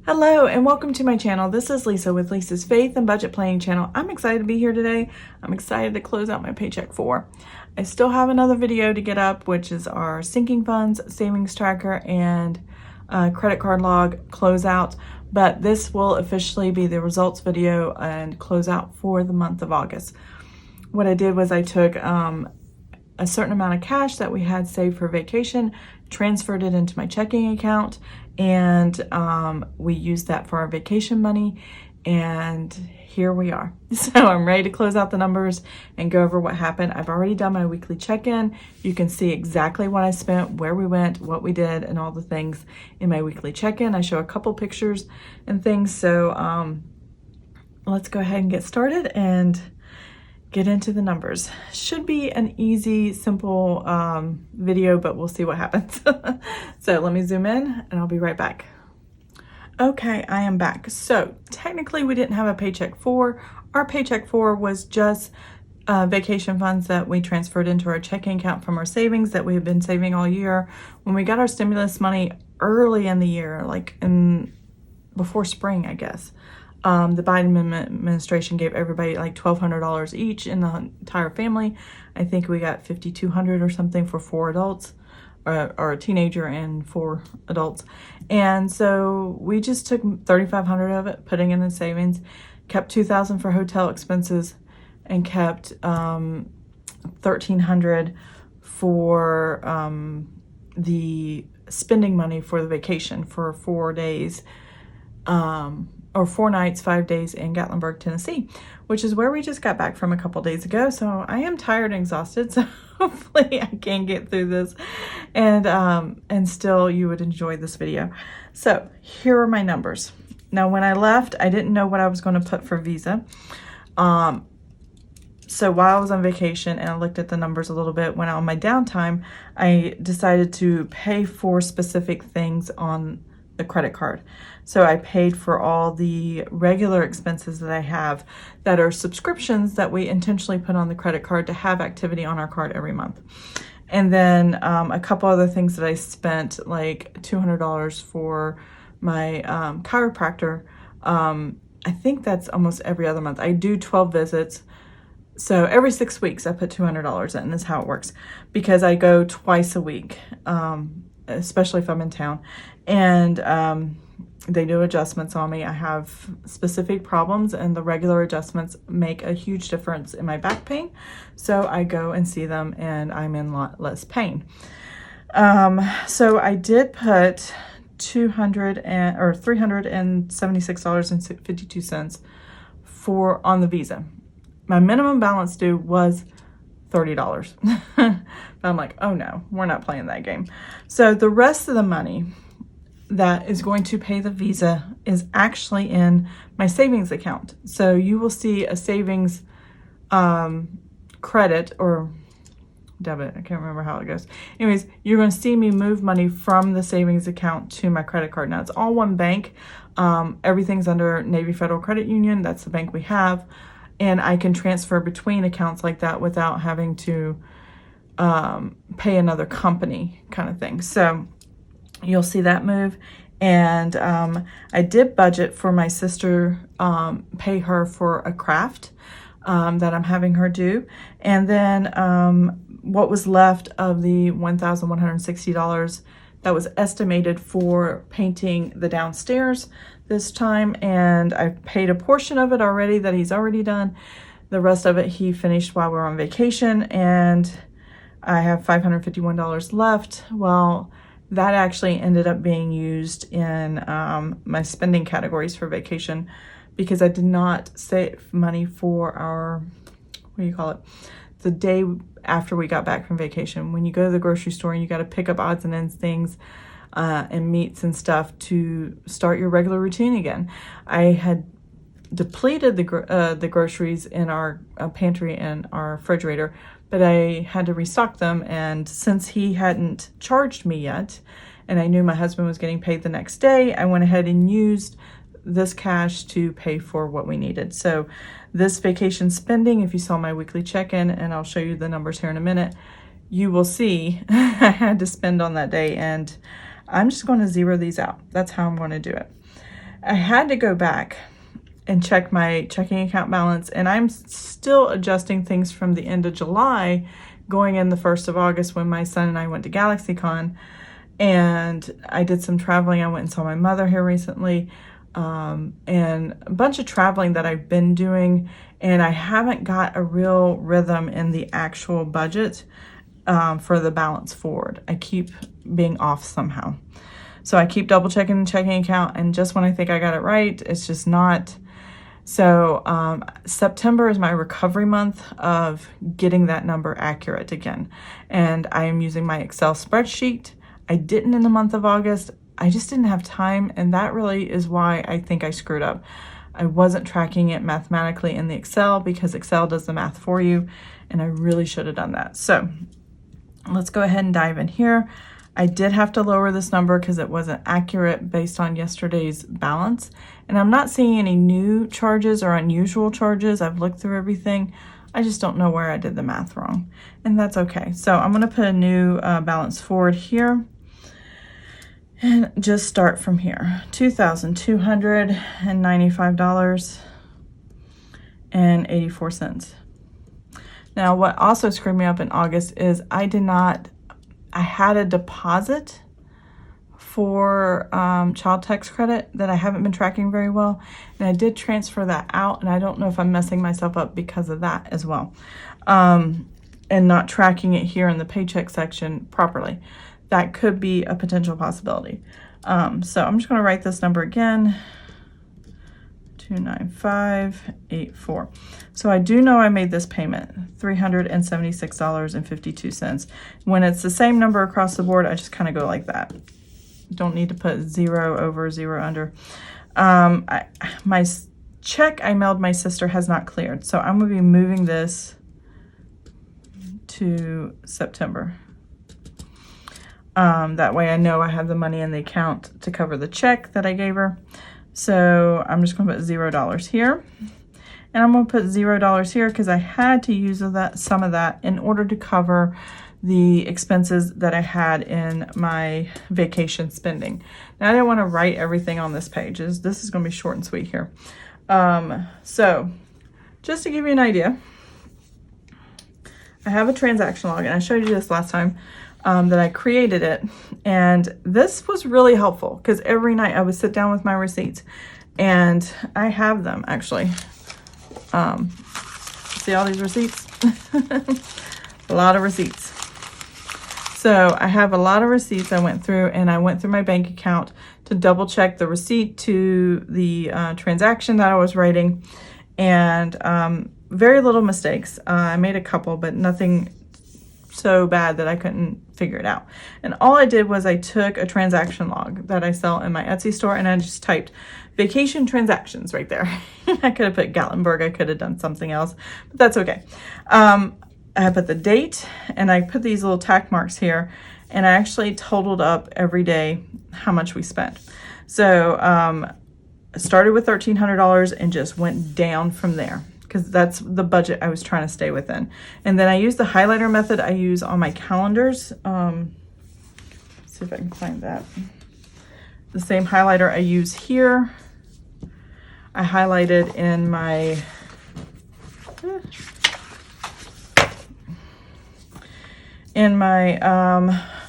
Hello and welcome to my channel. This is Lisa with Lisa's Faith and Budget Planning channel. I'm excited to be here today. I'm excited to close out my Paycheck 4. I still have another video to get up, which is our sinking funds, savings tracker, and credit card log closeout. But this will officially be the results video and closeout for the month of August. What I did was I took a certain amount of cash that we had saved for vacation, transferred it into my checking account, and we used that for our vacation money, and here we are. So I'm ready to close out the numbers and go over what happened. I've already done my weekly check-in. You can see exactly what I spent, where we went, what we did, and all the things in my weekly check-in. I show a couple pictures and things, so let's go ahead and get started and get into the numbers. Should be an easy, simple video, but we'll see what happens. So let me zoom in and I'll be right back. Okay, I am back. So technically we didn't have a Paycheck 4. Our Paycheck 4 was just vacation funds that we transferred into our checking account from our savings that we have been saving all year. When we got our stimulus money early in the year, like before spring, I guess. The Biden administration gave everybody like $1,200 each in the entire family. I think we got $5,200 or something for 4 adults, or a teenager and 4 adults. And so we just took $3,500 of it, putting in the savings, kept $2,000 for hotel expenses, and kept $1,300 for the spending money for the vacation for 4 days. Or 4 nights, 5 days in Gatlinburg, Tennessee, which is where we just got back from a couple days ago. So I am tired and exhausted, so hopefully I can get through this and still you would enjoy this video. So here are my numbers. Now when I left, I didn't know what I was going to put for Visa. So while I was on vacation and I looked at the numbers a little bit, when on my downtime, I decided to pay for specific things on the credit card. So I paid for all the regular expenses that I have that are subscriptions that we intentionally put on the credit card to have activity on our card every month. And then a couple other things that I spent, like $200 for my chiropractor. I think that's almost every other month. I do 12 visits. So every 6 weeks I put $200 in, is how it works, because I go twice a week, especially if I'm in town. And they do adjustments on me. I have specific problems, and the regular adjustments make a huge difference in my back pain. So I go and see them, and I'm in a lot less pain. So I did put $376.52 on the Visa. My minimum balance due was $30. But I'm like, oh no, we're not playing that game. So the rest of the money that is going to pay the Visa is actually in my savings account. So you will see a savings credit or debit. I can't remember how it goes. Anyways, you're going to see me move money from the savings account to my credit card. Now it's all one bank. Everything's under Navy Federal Credit Union. That's the bank we have. And I can transfer between accounts like that without having to pay another company kind of thing. So you'll see that move. And I did budget for my sister, pay her for a craft that I'm having her do. And then what was left of the $1,160 that was estimated for painting the downstairs this time. And I've paid a portion of it already that he's already done. The rest of it he finished while we were on vacation. And I have $551 left. Well, that actually ended up being used in my spending categories for vacation, because I did not save money for our, what do you call it, the day after we got back from vacation. When you go to the grocery store and you got to pick up odds and ends things and meats and stuff to start your regular routine again. I had depleted the groceries in our pantry and our refrigerator, but I had to restock them. And since he hadn't charged me yet, and I knew my husband was getting paid the next day, I went ahead and used this cash to pay for what we needed. So this vacation spending, if you saw my weekly check-in, and I'll show you the numbers here in a minute, you will see I had to spend on that day, and I'm just going to zero these out. That's how I'm going to do it. I had to go back and check my checking account balance, and I'm still adjusting things from the end of July going in the 1st of August when my son and I went to GalaxyCon, and I did some traveling. I went and saw my mother here recently, and a bunch of traveling that I've been doing, and I haven't got a real rhythm in the actual budget for the balance forward. I keep being off somehow. So I keep double checking the checking account, and just when I think I got it right, it's just not. So September is my recovery month of getting that number accurate again. And I am using my Excel spreadsheet. I didn't in the month of August. I just didn't have time, and that really is why I think I screwed up. I wasn't tracking it mathematically in the Excel because Excel does the math for you, and I really should have done that. So let's go ahead and dive in here. I did have to lower this number because it wasn't accurate based on yesterday's balance. And I'm not seeing any new charges or unusual charges. I've looked through everything. I just don't know where I did the math wrong. And that's okay. So I'm going to put a new balance forward here. And just start from here. $2,295.84. Now, what also screwed me up in August is I had a deposit for child tax credit that I haven't been tracking very well. And I did transfer that out, and I don't know if I'm messing myself up because of that as well. And not tracking it here in the paycheck section properly. That could be a potential possibility. So I'm just going to write this number again. 29584. So I do know I made this payment, $376.52. When it's the same number across the board, I just kind of go like that. Don't need to put 0 over, 0 under. My check I mailed my sister has not cleared, so I'm going to be moving this to September. That way I know I have the money in the account to cover the check that I gave her. So I'm just going to put $0 here. And I'm going to put $0 here because I had to use some of that in order to cover the expenses that I had in my vacation spending. Now, I didn't want to write everything on this page. This is going to be short and sweet here. So just to give you an idea, I have a transaction log, and I showed you this last time. That I created it, and this was really helpful because every night I would sit down with my receipts, and I have them actually. See all these receipts? A lot of receipts. So I have a lot of receipts I went through, and I went through my bank account to double check the receipt to the transaction that I was writing, and very little mistakes. I made a couple, but nothing so bad that I couldn't figure it out. And all I did was I took a transaction log that I sell in my Etsy store, and I just typed vacation transactions right there. I could have put Gatlinburg. I could have done something else, but that's okay. I put the date, and I put these little tack marks here, and I actually totaled up every day how much we spent. So I started with $1,300 and just went down from there, because that's the budget I was trying to stay within. And then I use the highlighter method I use on my calendars. Let's see if I can find that. The same highlighter I use here, I highlighted in my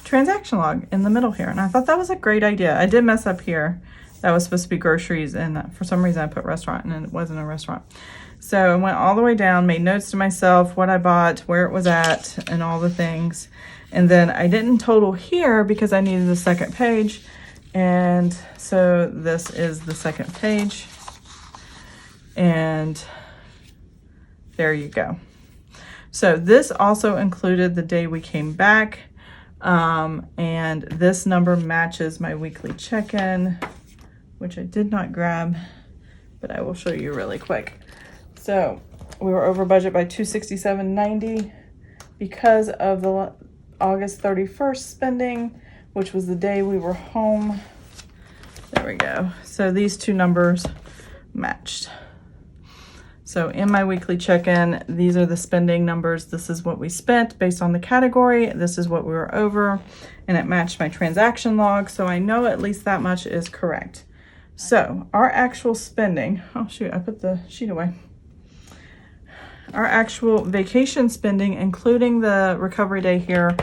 transaction log in the middle here. And I thought that was a great idea. I did mess up here. That was supposed to be groceries, and for some reason I put restaurant, and it wasn't a restaurant. So I went all the way down, made notes to myself, what I bought, where it was at, and all the things. And then I didn't total here because I needed the second page. And so this is the second page. And there you go. So this also included the day we came back. And this number matches my weekly check-in, which I did not grab, but I will show you really quick. So we were over budget by $267.90 because of the August 31st spending, which was the day we were home. There we go. So these two numbers matched. So in my weekly check-in, these are the spending numbers. This is what we spent based on the category. This is what we were over, and it matched my transaction log. So I know at least that much is correct. So our actual spending, oh shoot, I put the sheet away. Our actual vacation spending, including the recovery day here,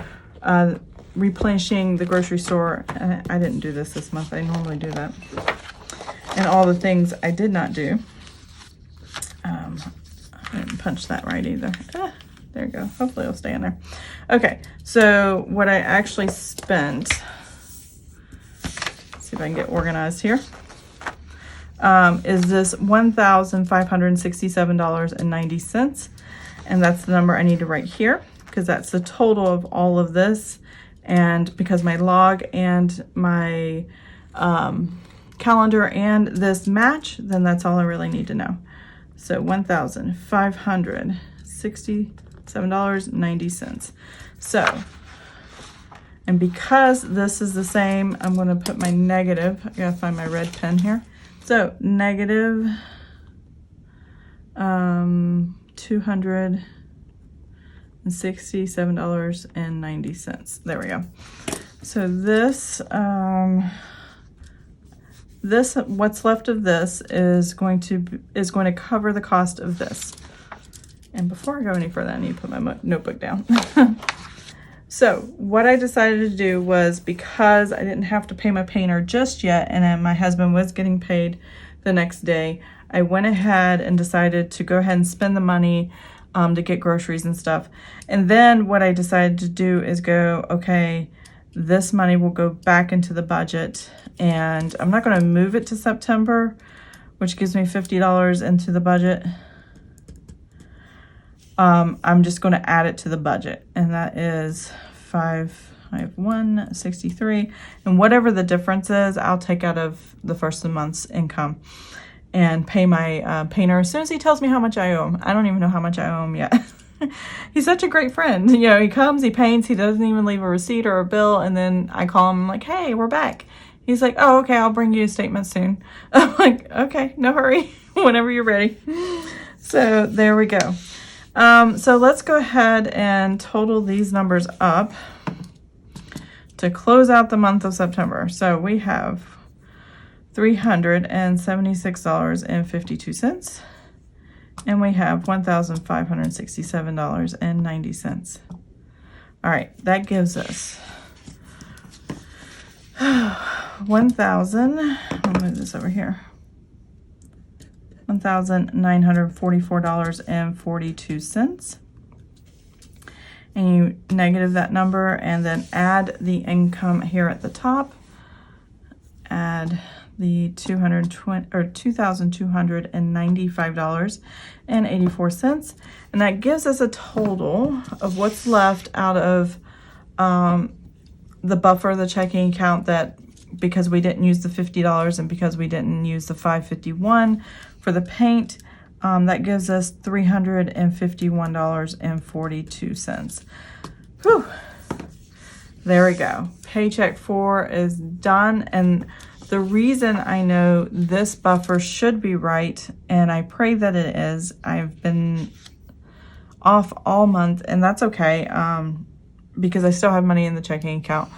replenishing the grocery store. I didn't do this month. I normally do that. And all the things I did not do. I didn't punch that right either. There you go. Hopefully it'll stay in there. Okay, so what I actually spent, let's see if I can get organized here, is this $1,567.90. And that's the number I need to write here, because that's the total of all of this. And because my log and my calendar and this match, then that's all I really need to know. So $1,567.90. So, and because this is the same, I'm going to put my negative. I gotta find my red pen here. So negative $267.90. There we go. So this what's left of this is going to cover the cost of this. And before I go any further, I need to put my notebook down. So what I decided to do was, because I didn't have to pay my painter just yet, and then my husband was getting paid the next day, I went ahead and decided to go ahead and spend the money to get groceries and stuff. And then what I decided to do is go, okay, this money will go back into the budget, and I'm not going to move it to September, which gives me $50 into the budget. I'm just going to add it to the budget, and that is I have 163, and whatever the difference is, I'll take out of the first of the month's income and pay my painter as soon as he tells me how much I owe him. I don't even know how much I owe him yet. He's such a great friend. You know, he comes, he paints, he doesn't even leave a receipt or a bill, and then I call him like, hey, we're back. He's like, oh, okay, I'll bring you a statement soon. I'm like, okay, no hurry, whenever you're ready. So there we go. So let's go ahead and total these numbers up to close out the month of September. So we have $376.52, and we have $1,567.90. All right, that gives us I'll move this over here. $1,944.42. And you negative that number and then add the income here at the top. Add the $2,295.84, and that gives us a total of what's left out of the buffer, the checking account, that because we didn't use the $50 and because we didn't use the $551 for the paint, that gives us $351.42. Whew. There we go. Paycheck 4 is done, and the reason I know this buffer should be right, and I pray that it is, I've been off all month, and that's okay, because I still have money in the checking account.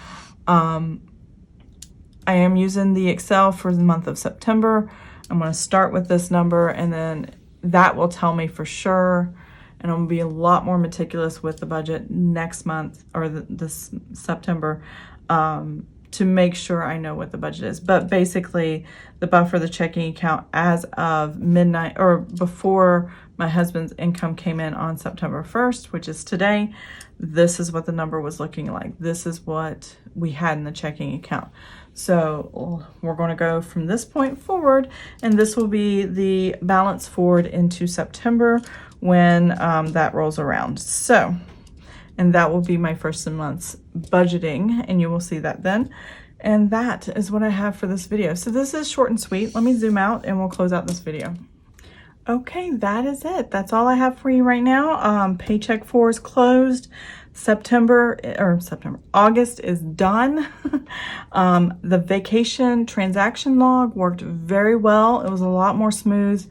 I am using the Excel for the month of September. I'm going to start with this number, and then that will tell me for sure, and I'm going to be a lot more meticulous with the budget next month, or this September, to make sure I know what the budget is. But basically, the buffer, the checking account, as of midnight, or before my husband's income came in on September 1st, which is today, this is what the number was looking like. This is what we had in the checking account. So we're going to go from this point forward, and this will be the balance forward into September when that rolls around. So, and that will be my first month's budgeting, and you will see that then. And that is what I have for this video. So this is short and sweet. Let me zoom out and we'll close out this video. Okay, that is it. That's all I have for you right now. Paycheck 4 is closed. August is done. The vacation transaction log worked very well. It was a lot more smooth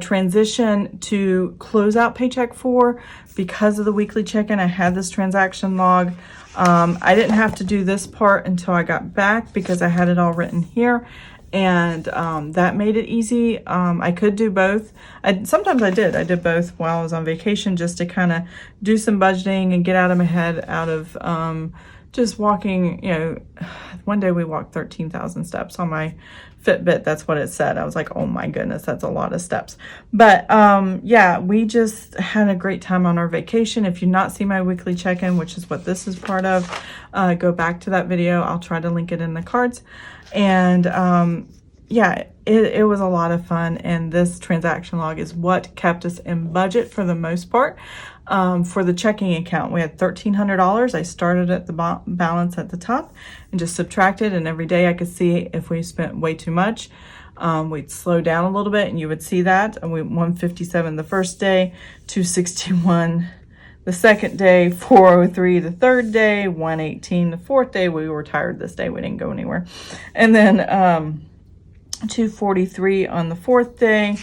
transition to close out Paycheck 4 because of the weekly check-in. I had this transaction log. I didn't have to do this part until I got back because I had it all written here. and that made it easy. I could do both. Sometimes I did both while I was on vacation, just to kind of do some budgeting and get out of my head, out of just walking. You know, one day we walked 13,000 steps on my Fitbit. That's what it said. I was like, oh my goodness, that's a lot of steps. But yeah, we just had a great time on our vacation. If you've not seen my weekly check-in, which is what this is part of, go back to that video. I'll try to link it in the cards. And yeah, it was a lot of fun, and this transaction log is what kept us in budget for the most part. For the checking account, we had $1,300. I started at the balance at the top and just subtracted, and every day I could see if we spent way too much. We'd slow down a little bit, and you would see that. And we 157 the first day, 261 the second day, 403 the third day, 118 the fourth day. We were tired this day. We didn't go anywhere. And then 243 on the fourth day,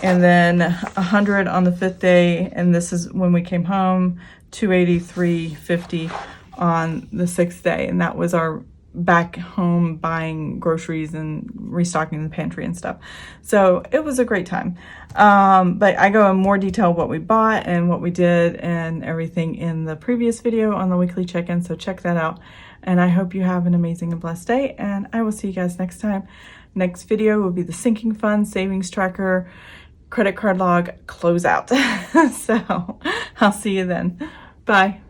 and then 100 on the fifth day. And this is when we came home, 283.50 on the sixth day. And that was our back home buying groceries and restocking the pantry and stuff. So it was a great time. But I go in more detail what we bought and what we did and everything in the previous video on the weekly check-in. So check that out. And I hope you have an amazing and blessed day. And I will see you guys next time. Next video will be the sinking fund, savings tracker, credit card log, closeout. So I'll see you then. Bye.